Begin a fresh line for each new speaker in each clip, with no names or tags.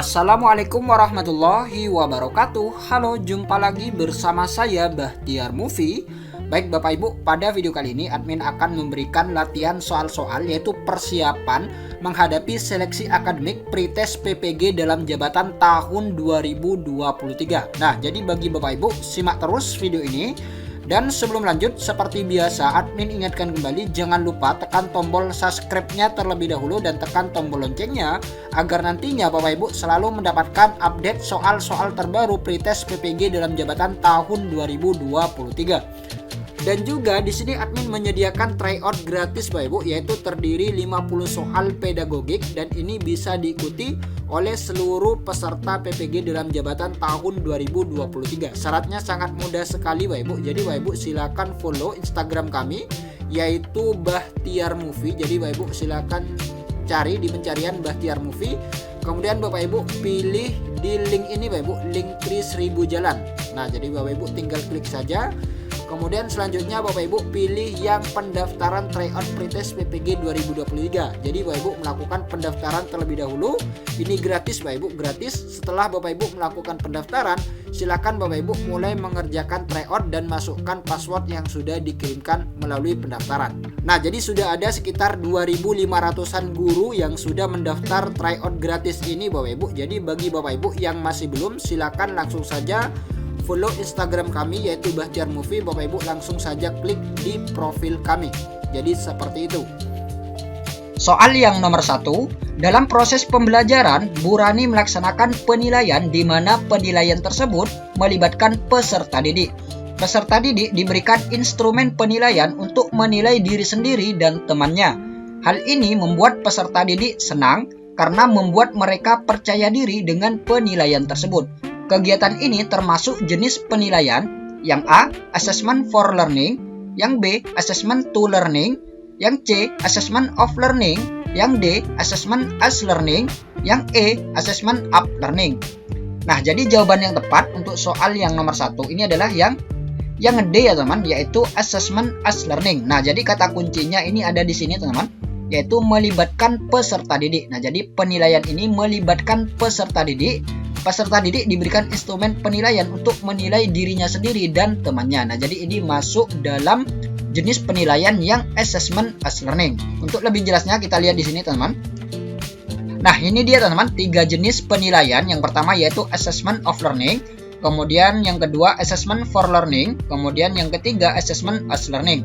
Assalamualaikum warahmatullahi wabarakatuh. Halo, jumpa lagi bersama saya Bahtiar Movie. Baik Bapak Ibu, pada video kali ini admin akan memberikan latihan soal-soal yaitu persiapan menghadapi seleksi akademik pretest PPG dalam jabatan tahun 2023. Nah, jadi bagi Bapak Ibu, simak terus video ini. Dan sebelum lanjut, seperti biasa admin ingatkan kembali, jangan lupa tekan tombol subscribe-nya terlebih dahulu dan tekan tombol loncengnya agar nantinya Bapak Ibu selalu mendapatkan update soal-soal terbaru pretest PPG dalam jabatan tahun 2023. Dan juga di sini admin menyediakan tryout gratis Bapak Ibu, yaitu terdiri 50 soal pedagogik dan ini bisa diikuti oleh seluruh peserta PPG dalam jabatan tahun 2023. Syaratnya sangat mudah sekali Bapak Ibu. Jadi Bapak Ibu silakan follow Instagram kami yaitu Bahtiar Movie. Jadi Bapak Ibu silakan cari di pencarian Bahtiar Movie. Kemudian Bapak Ibu pilih di link ini Bapak Ibu, link Tri 1000 Jalan. Nah, jadi Bapak Ibu tinggal klik saja. Kemudian selanjutnya Bapak Ibu pilih yang pendaftaran tryout pretest PPG 2023. Jadi Bapak Ibu melakukan pendaftaran terlebih dahulu. Ini gratis Bapak Ibu, gratis. Setelah Bapak Ibu melakukan pendaftaran, silakan Bapak Ibu mulai mengerjakan tryout dan masukkan password yang sudah dikirimkan melalui pendaftaran. Nah, jadi sudah ada sekitar 2.500-an guru yang sudah mendaftar tryout gratis ini Bapak Ibu. Jadi bagi Bapak Ibu yang masih belum, silakan langsung saja follow Instagram kami yaitu Bahtiar Movie. Bapak Ibu langsung saja klik di profil kami. Jadi seperti itu. Soal yang nomor 1, dalam proses pembelajaran Bu Rani melaksanakan penilaian di mana penilaian tersebut melibatkan peserta didik. Peserta didik diberikan instrumen penilaian untuk menilai diri sendiri dan temannya. Hal ini membuat peserta didik senang karena membuat mereka percaya diri dengan penilaian tersebut. Kegiatan ini termasuk jenis penilaian yang A. Assessment for Learning, yang B. Assessment to Learning, yang C. Assessment of Learning, yang D. Assessment as Learning, yang E. Assessment up Learning. Nah, jadi jawaban yang tepat untuk soal yang nomor 1 ini adalah yang D ya teman, yaitu Assessment as Learning. Nah, jadi kata kuncinya ini ada di sini teman, yaitu melibatkan peserta didik. Nah, jadi penilaian ini melibatkan peserta didik. Peserta didik diberikan instrumen penilaian untuk menilai dirinya sendiri dan temannya. Nah, jadi ini masuk dalam jenis penilaian yang assessment as learning. Untuk lebih jelasnya kita lihat di sini, teman-teman. Nah, ini dia teman-teman, 3 jenis penilaian. Yang pertama yaitu assessment of learning, kemudian yang kedua assessment for learning, kemudian yang ketiga assessment as learning.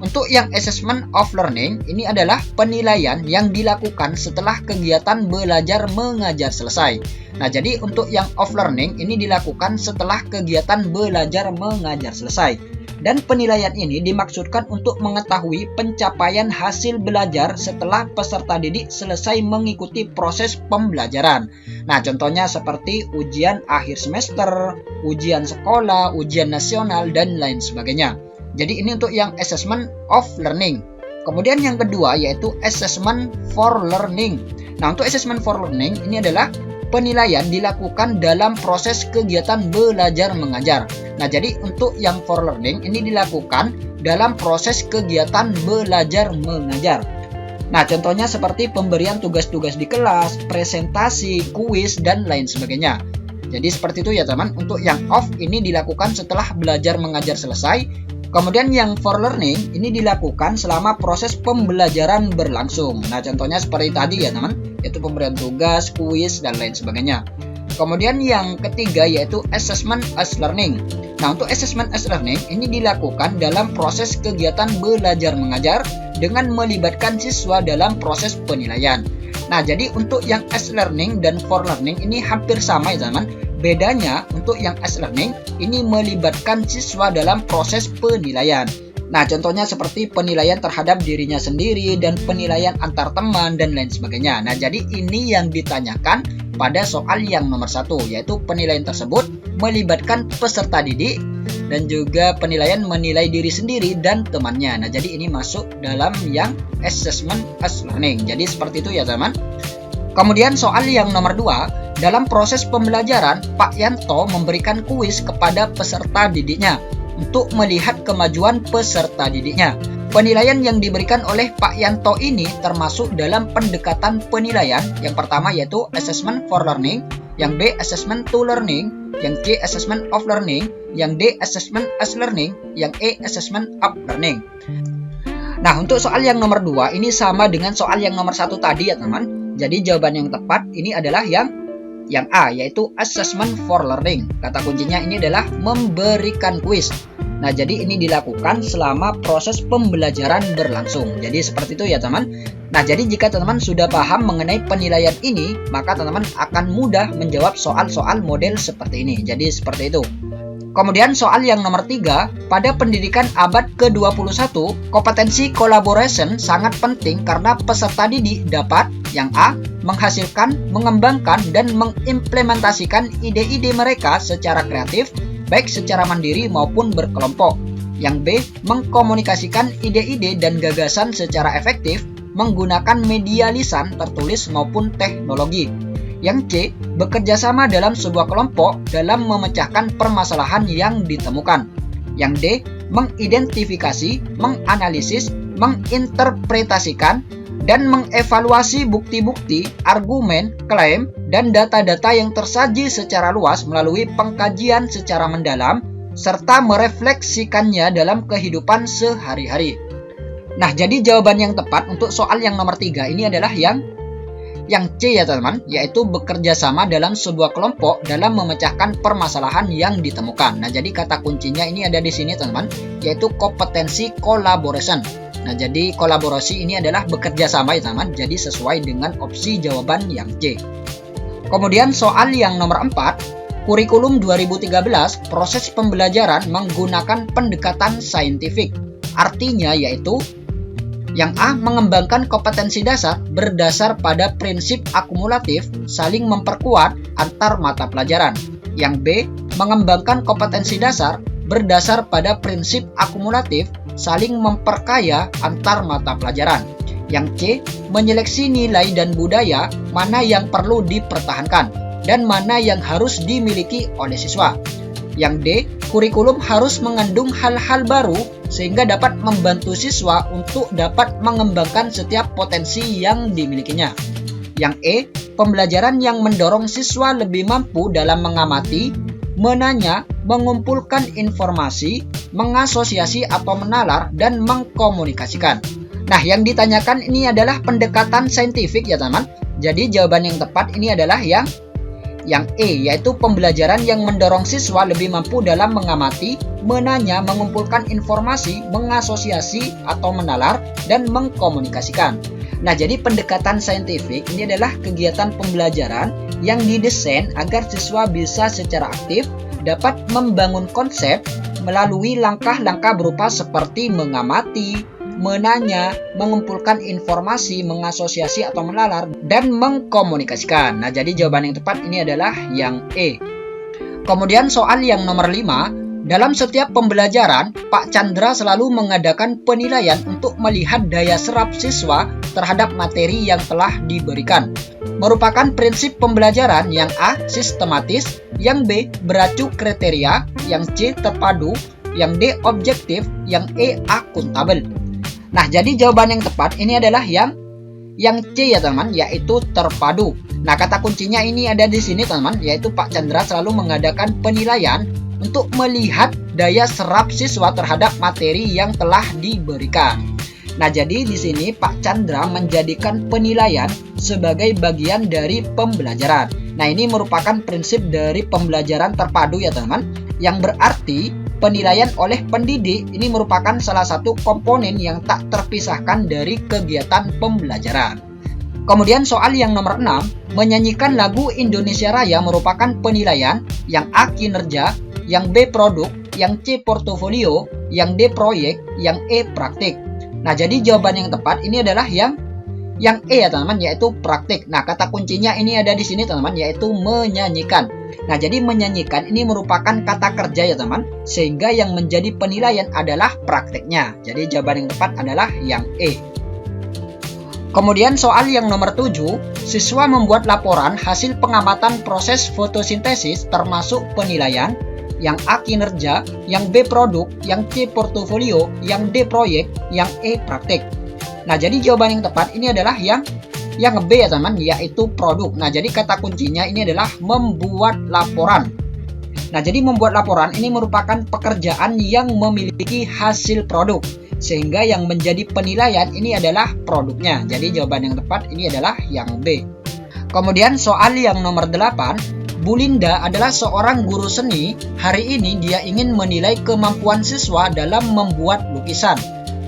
Untuk yang assessment of learning, ini adalah penilaian yang dilakukan setelah kegiatan belajar mengajar selesai. Nah, jadi untuk yang of learning ini dilakukan setelah kegiatan belajar mengajar selesai. Dan penilaian ini dimaksudkan untuk mengetahui pencapaian hasil belajar setelah peserta didik selesai mengikuti proses pembelajaran. Nah, contohnya seperti ujian akhir semester, ujian sekolah, ujian nasional, dan lain sebagainya. Jadi ini untuk yang assessment of learning. Kemudian yang kedua yaitu assessment for learning. Nah, untuk assessment for learning ini adalah penilaian dilakukan dalam proses kegiatan belajar mengajar. Nah, jadi untuk yang for learning ini dilakukan dalam proses kegiatan belajar mengajar. Nah, contohnya seperti pemberian tugas-tugas di kelas, presentasi, kuis, dan lain sebagainya. Jadi seperti itu ya teman. Untuk yang off ini dilakukan setelah belajar mengajar selesai. Kemudian yang for learning ini dilakukan selama proses pembelajaran berlangsung. Nah, contohnya seperti tadi ya teman, yaitu pemberian tugas, kuis, dan lain sebagainya. Kemudian yang ketiga yaitu assessment as learning. Nah, untuk assessment as learning ini dilakukan dalam proses kegiatan belajar mengajar dengan melibatkan siswa dalam proses penilaian. Nah, jadi untuk yang as learning dan for learning ini hampir sama ya teman. Bedanya untuk yang as learning ini melibatkan siswa dalam proses penilaian. Nah, contohnya seperti penilaian terhadap dirinya sendiri dan penilaian antar teman dan lain sebagainya. Nah, jadi ini yang ditanyakan pada soal yang nomor 1, yaitu penilaian tersebut melibatkan peserta didik dan juga penilaian menilai diri sendiri dan temannya. Nah, jadi ini masuk dalam yang assessment as learning. Jadi seperti itu ya teman. Kemudian soal yang nomor 2, dalam proses pembelajaran, Pak Yanto memberikan kuis kepada peserta didiknya untuk melihat kemajuan peserta didiknya. Penilaian yang diberikan oleh Pak Yanto ini termasuk dalam pendekatan penilaian. Yang pertama yaitu Assessment for Learning, yang B Assessment to Learning, yang C Assessment of Learning, yang D Assessment as Learning, yang E Assessment of Learning. Nah, untuk soal yang nomor 2 ini sama dengan soal yang nomor 1 tadi ya teman. Jadi jawaban yang tepat ini adalah yang A, yaitu Assessment for Learning. Kata kuncinya ini adalah memberikan kuis. Nah, jadi ini dilakukan selama proses pembelajaran berlangsung. Jadi seperti itu ya teman. Nah, jadi jika teman-teman sudah paham mengenai penilaian ini, maka teman-teman akan mudah menjawab soal-soal model seperti ini. Jadi seperti itu. Kemudian soal yang nomor 3, pada pendidikan abad ke-21, kompetensi collaboration sangat penting karena peserta didik dapat yang A, menghasilkan, mengembangkan, dan mengimplementasikan ide-ide mereka secara kreatif, baik secara mandiri maupun berkelompok. Yang B, mengkomunikasikan ide-ide dan gagasan secara efektif menggunakan media lisan, tertulis maupun teknologi. Yang C, bekerja sama dalam sebuah kelompok dalam memecahkan permasalahan yang ditemukan. Yang D, mengidentifikasi, menganalisis, menginterpretasikan, dan mengevaluasi bukti-bukti, argumen, klaim, dan data-data yang tersaji secara luas melalui pengkajian secara mendalam, serta merefleksikannya dalam kehidupan sehari-hari. Nah, jadi jawaban yang tepat untuk soal yang nomor 3 ini adalah yang C ya teman, yaitu bekerja sama dalam sebuah kelompok dalam memecahkan permasalahan yang ditemukan. Nah, jadi kata kuncinya ini ada di sini teman, yaitu kompetensi collaboration. Nah, jadi kolaborasi ini adalah bekerja sama ya teman, jadi sesuai dengan opsi jawaban yang C. Kemudian soal yang nomor 4, kurikulum 2013, proses pembelajaran menggunakan pendekatan saintifik. Artinya yaitu yang A, mengembangkan kompetensi dasar berdasar pada prinsip akumulatif saling memperkuat antar mata pelajaran. Yang B, mengembangkan kompetensi dasar berdasar pada prinsip akumulatif saling memperkaya antar mata pelajaran. Yang C, menyeleksi nilai dan budaya mana yang perlu dipertahankan dan mana yang harus dimiliki oleh siswa. Yang D, kurikulum harus mengandung hal-hal baru sehingga dapat membantu siswa untuk dapat mengembangkan setiap potensi yang dimilikinya. Yang E, pembelajaran yang mendorong siswa lebih mampu dalam mengamati, menanya, mengumpulkan informasi, mengasosiasi atau menalar, dan mengkomunikasikan. Nah, yang ditanyakan ini adalah pendekatan saintifik ya teman. Jadi jawaban yang tepat ini adalah yang E, yaitu pembelajaran yang mendorong siswa lebih mampu dalam mengamati, menanya, mengumpulkan informasi, mengasosiasi atau menalar, dan mengkomunikasikan. Nah, jadi pendekatan saintifik ini adalah kegiatan pembelajaran yang didesain agar siswa bisa secara aktif dapat membangun konsep melalui langkah-langkah berupa seperti mengamati, menanya, mengumpulkan informasi, mengasosiasi atau menalar, dan mengkomunikasikan. Nah, jadi jawaban yang tepat ini adalah yang E. Kemudian soal yang nomor 5, dalam setiap pembelajaran, Pak Chandra selalu mengadakan penilaian untuk melihat daya serap siswa terhadap materi yang telah diberikan. Merupakan prinsip pembelajaran yang A, sistematis, yang B, beracu kriteria, yang C, terpadu, yang D, objektif, yang E, akuntabel. Nah, jadi jawaban yang tepat ini adalah yang C ya teman, yaitu terpadu. Nah, kata kuncinya ini ada di sini teman, yaitu Pak Chandra selalu mengadakan penilaian untuk melihat daya serap siswa terhadap materi yang telah diberikan. Nah, jadi di sini Pak Chandra menjadikan penilaian sebagai bagian dari pembelajaran. Nah, ini merupakan prinsip dari pembelajaran terpadu ya teman, yang berarti penilaian oleh pendidik ini merupakan salah satu komponen yang tak terpisahkan dari kegiatan pembelajaran. Kemudian soal yang nomor 6, menyanyikan lagu Indonesia Raya merupakan penilaian yang A, kinerja, yang B, produk, yang C, portofolio, yang D, proyek, yang E, praktik. Nah, jadi jawaban yang tepat ini adalah yang E ya teman-teman, yaitu praktik. Nah, kata kuncinya ini ada di sini teman-teman, yaitu menyanyikan. Nah, jadi menyanyikan ini merupakan kata kerja ya teman, sehingga yang menjadi penilaian adalah praktiknya. Jadi jawaban yang tepat adalah yang E. Kemudian soal yang nomor 7, siswa membuat laporan hasil pengamatan proses fotosintesis termasuk penilaian yang A kinerja, yang B produk, yang C portofolio, yang D proyek, yang E praktek. Nah, jadi jawaban yang tepat ini adalah yang B ya teman, yaitu produk. Nah, jadi kata kuncinya ini adalah membuat laporan. Nah, jadi membuat laporan ini merupakan pekerjaan yang memiliki hasil produk, sehingga yang menjadi penilaian ini adalah produknya. Jadi jawaban yang tepat ini adalah yang B. Kemudian soal yang nomor 8, Bu Linda adalah seorang guru seni. Hari ini dia ingin menilai kemampuan siswa dalam membuat lukisan.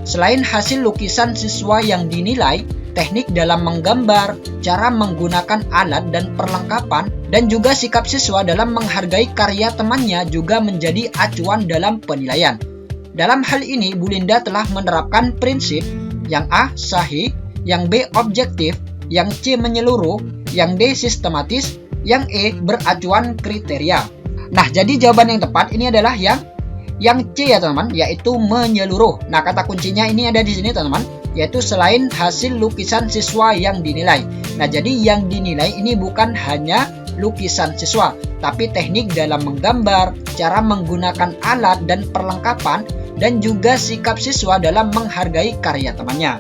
Selain hasil lukisan siswa yang dinilai, teknik dalam menggambar, cara menggunakan alat dan perlengkapan, dan juga sikap siswa dalam menghargai karya temannya juga menjadi acuan dalam penilaian. Dalam hal ini, Bu Linda telah menerapkan prinsip yang A. sahih, yang B. objektif, yang C. menyeluruh, yang D. sistematis, yang E. beracuan kriteria. Nah, jadi jawaban yang tepat ini adalah yang C ya teman-teman, yaitu menyeluruh. Nah, kata kuncinya ini ada di sini teman-teman, yaitu selain hasil lukisan siswa yang dinilai. Nah, jadi yang dinilai ini bukan hanya lukisan siswa, tapi teknik dalam menggambar, cara menggunakan alat dan perlengkapan, dan juga sikap siswa dalam menghargai karya temannya.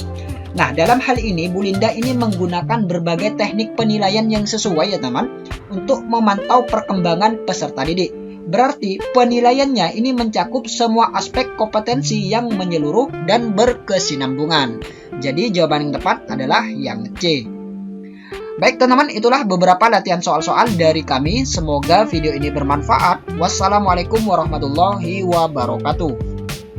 Nah, dalam hal ini Bu Linda ini menggunakan berbagai teknik penilaian yang sesuai ya teman, untuk memantau perkembangan peserta didik. Berarti penilaiannya ini mencakup semua aspek kompetensi yang menyeluruh dan berkesinambungan. Jadi jawaban yang tepat adalah yang C. Baik teman-teman, itulah beberapa latihan soal-soal dari kami. Semoga video ini bermanfaat. Wassalamualaikum warahmatullahi wabarakatuh.